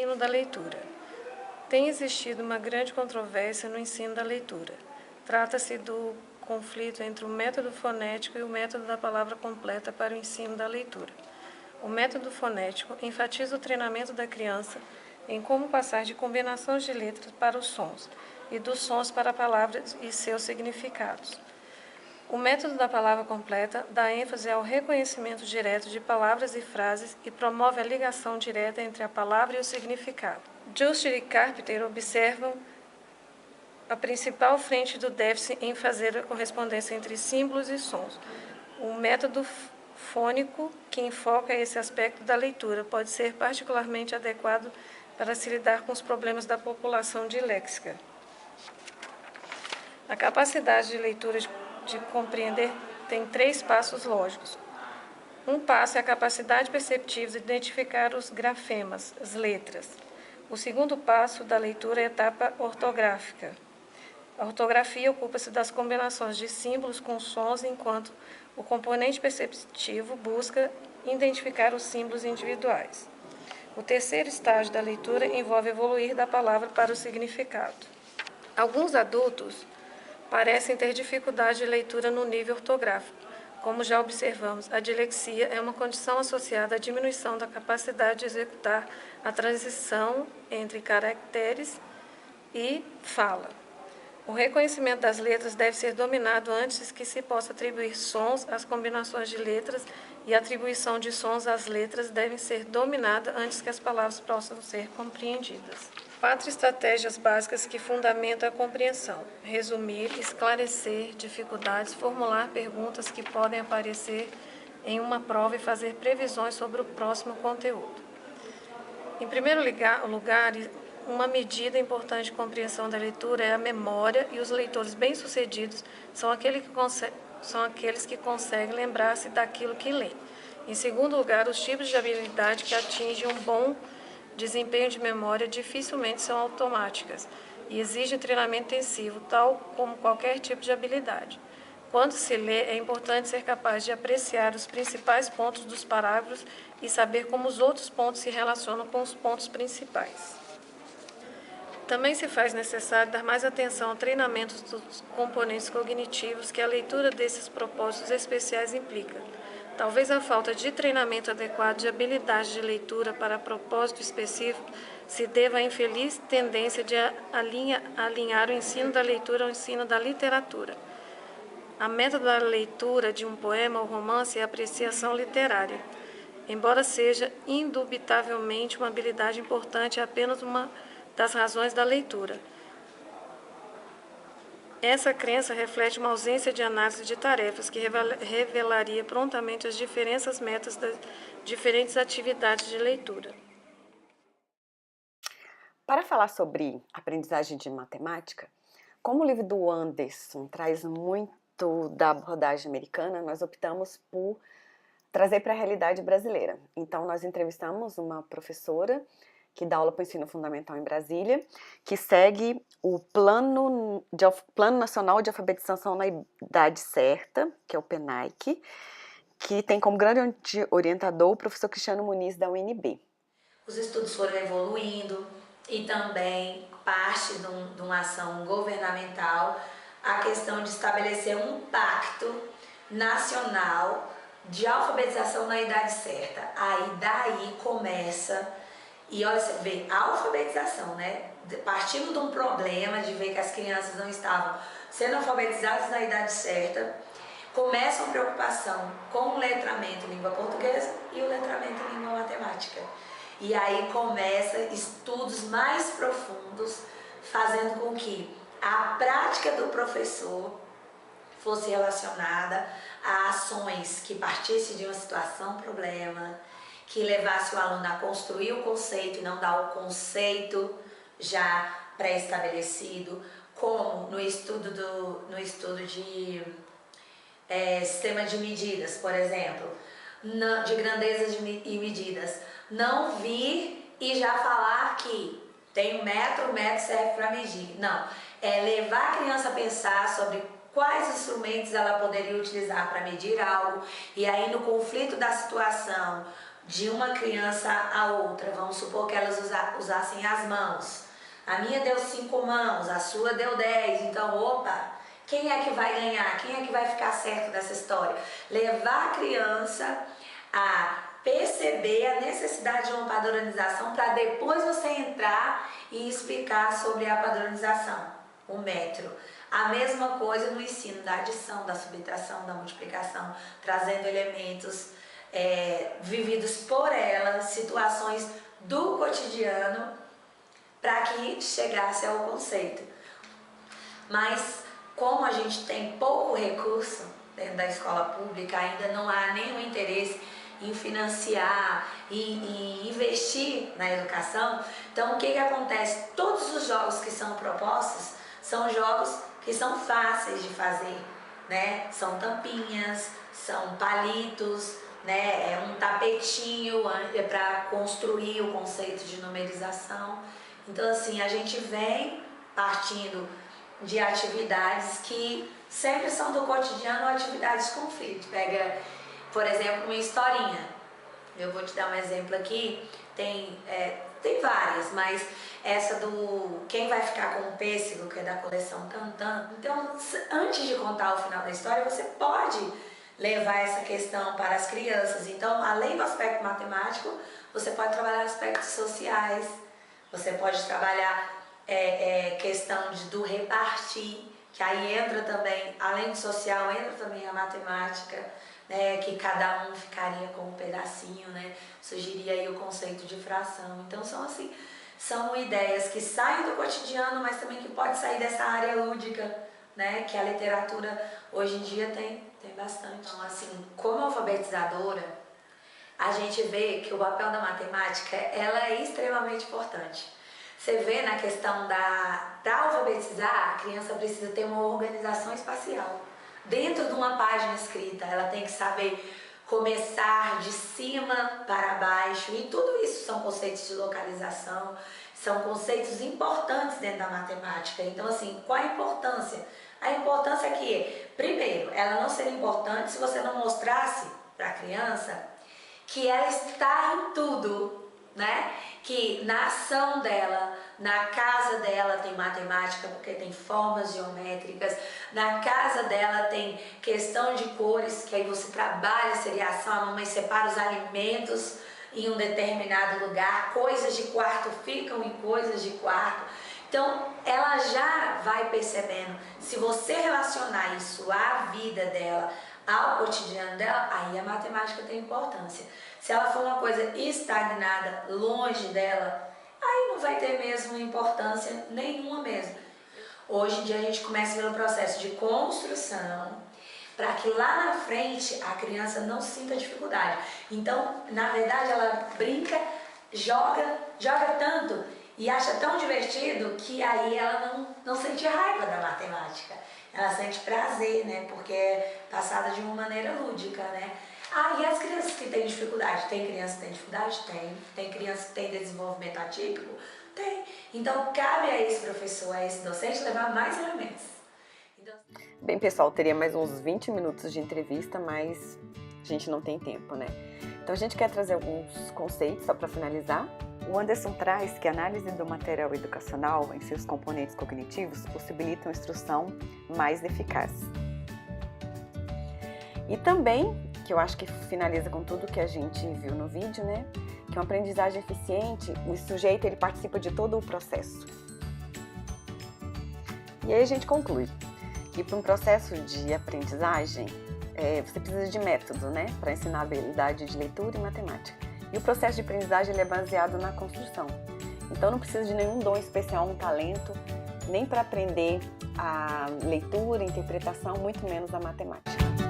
ensino da leitura. Tem existido uma grande controvérsia no ensino da leitura. Trata-se do conflito entre o método fonético e o método da palavra completa para o ensino da leitura. O método fonético enfatiza o treinamento da criança em como passar de combinações de letras para os sons e dos sons para palavras e seus significados. O método da palavra completa dá ênfase ao reconhecimento direto de palavras e frases e promove a ligação direta entre a palavra e o significado. Just e Carpenter observam a principal frente do déficit em fazer a correspondência entre símbolos e sons. O método fônico, que enfoca esse aspecto da leitura, pode ser particularmente adequado para se lidar com os problemas da população disléxica. A capacidade de leitura de compreender tem 3 passos lógicos. Um passo é a capacidade perceptiva de identificar os grafemas, as letras. O segundo passo da leitura é a etapa ortográfica. A ortografia ocupa-se das combinações de símbolos com sons, enquanto o componente perceptivo busca identificar os símbolos individuais. O terceiro estágio da leitura envolve evoluir da palavra para o significado. Alguns adultos parecem ter dificuldade de leitura no nível ortográfico. Como já observamos, a dislexia é uma condição associada à diminuição da capacidade de executar a transição entre caracteres e fala. O reconhecimento das letras deve ser dominado antes que se possa atribuir sons às combinações de letras, e a atribuição de sons às letras deve ser dominada antes que as palavras possam ser compreendidas. 4 estratégias básicas que fundamentam a compreensão: resumir, esclarecer dificuldades, formular perguntas que podem aparecer em uma prova e fazer previsões sobre o próximo conteúdo. Em primeiro lugar, uma medida importante de compreensão da leitura é a memória, e os leitores bem-sucedidos são aqueles que conseguem lembrar-se daquilo que lêem. Em segundo lugar, os tipos de habilidade que atingem um bom desempenho de memória dificilmente são automáticas e exigem treinamento intensivo, tal como qualquer tipo de habilidade. Quando se lê, é importante ser capaz de apreciar os principais pontos dos parágrafos e saber como os outros pontos se relacionam com os pontos principais. Também se faz necessário dar mais atenção ao treinamento dos componentes cognitivos que a leitura desses propósitos especiais implica. Talvez a falta de treinamento adequado de habilidade de leitura para propósito específico se deva à infeliz tendência de alinhar o ensino da leitura ao ensino da literatura. A meta da leitura de um poema ou romance é a apreciação literária. Embora seja indubitavelmente uma habilidade importante, é apenas uma das razões da leitura. Essa crença reflete uma ausência de análise de tarefas que revelaria prontamente as diferentes metas das diferentes atividades de leitura. Para falar sobre aprendizagem de matemática, como o livro do Anderson traz muito da abordagem americana, nós optamos por trazer para a realidade brasileira. Então, nós entrevistamos uma professora que dá aula para o ensino fundamental em Brasília, que segue o Plano Nacional de Alfabetização na Idade Certa, que é o PNAEC, que tem como grande orientador o professor Cristiano Muniz, da UNB. Os estudos foram evoluindo e também parte de uma ação governamental a questão de estabelecer um pacto nacional de alfabetização na idade certa. Aí daí começa, e olha, você vê, a alfabetização, né? Partindo de um problema de ver que as crianças não estavam sendo alfabetizadas na idade certa, começa uma preocupação com o letramento em língua portuguesa e o letramento em língua matemática. E aí começa estudos mais profundos, fazendo com que a prática do professor fosse relacionada a ações que partissem de uma situação problema, que levasse o aluno a construir o conceito e não dar o conceito já pré-estabelecido, como no estudo de sistema de medidas, por exemplo, de grandezas e medidas. Não vir e já falar que tem um metro, o metro serve para medir. Não, é levar a criança a pensar sobre quais instrumentos ela poderia utilizar para medir algo, e aí no conflito da situação, de uma criança a outra. Vamos supor que elas usassem as mãos. A minha deu 5 mãos, a sua deu 10. Então, opa, quem é que vai ganhar? Quem é que vai ficar certo nessa história? Levar a criança a perceber a necessidade de uma padronização para depois você entrar e explicar sobre a padronização, o metro. A mesma coisa no ensino da adição, da subtração, da multiplicação, trazendo elementos vividos por ela, situações do cotidiano, para que chegasse ao conceito. Mas como a gente tem pouco recurso dentro da escola pública, ainda não há nenhum interesse em financiar e investir na educação, então o que acontece? Todos os jogos que são propostos são jogos que são fáceis de fazer, né? São tampinhas, são palitos, né? É um tapetinho para construir o conceito de numerização. Então, assim, a gente vem partindo de atividades que sempre são do cotidiano ou atividades de conflito. Pega, por exemplo, uma historinha. Eu vou te dar um exemplo aqui. Tem várias, mas essa do Quem Vai Ficar com o Pêssego, que é da coleção Tantan. Então, antes de contar o final da história, você pode levar essa questão para as crianças. Então, além do aspecto matemático, você pode trabalhar aspectos sociais, você pode trabalhar questão do repartir, que aí entra também, além do social, entra também a matemática, né, que cada um ficaria com um pedacinho, né, surgiria aí o conceito de fração. Então são ideias que saem do cotidiano, mas também que pode sair dessa área lúdica, né, que a literatura hoje em dia tem bastante. Então, assim, como alfabetizadora, a gente vê que o papel da matemática, ela é extremamente importante. Você vê na questão para alfabetizar, a criança precisa ter uma organização espacial. Dentro de uma página escrita, ela tem que saber começar de cima para baixo, e tudo isso são conceitos de localização, são conceitos importantes dentro da matemática. Então, assim, qual a importância? A importância é que, primeiro, ela não seria importante se você não mostrasse para a criança que ela está em tudo, né? Que na ação dela, na casa dela tem matemática, porque tem formas geométricas, na casa dela tem questão de cores, que aí você trabalha a seriação, a mamãe separa os alimentos em um determinado lugar, coisas de quarto ficam em coisas de quarto. Então, ela já vai percebendo, se você relacionar isso à vida dela, ao cotidiano dela, aí a matemática tem importância. Se ela for uma coisa estagnada, longe dela, aí não vai ter mesmo importância nenhuma mesmo. Hoje em dia a gente começa pelo processo de construção, para que lá na frente a criança não sinta dificuldade. Então, na verdade, ela brinca, joga tanto e acha tão divertido que aí ela não sente raiva da matemática. Ela sente prazer, né? Porque é passada de uma maneira lúdica, né? E as crianças que têm dificuldade? Tem criança que tem dificuldade? Tem. Tem criança que tem desenvolvimento atípico? Tem. Então, cabe a esse professor, a esse docente, levar mais elementos. Então... Bem, pessoal, teria mais uns 20 minutos de entrevista, mas a gente não tem tempo, né? Então, a gente quer trazer alguns conceitos, só para finalizar. O Anderson traz que a análise do material educacional em seus componentes cognitivos possibilita uma instrução mais eficaz. E também, que eu acho que finaliza com tudo que a gente viu no vídeo, né? Que uma aprendizagem eficiente, o sujeito ele participa de todo o processo. E aí a gente conclui que para um processo de aprendizagem, você precisa de método, né? Para ensinar a habilidade de leitura e matemática. E o processo de aprendizagem ele é baseado na construção. Então não precisa de nenhum dom especial, um talento, nem para aprender a leitura, a interpretação, muito menos a matemática.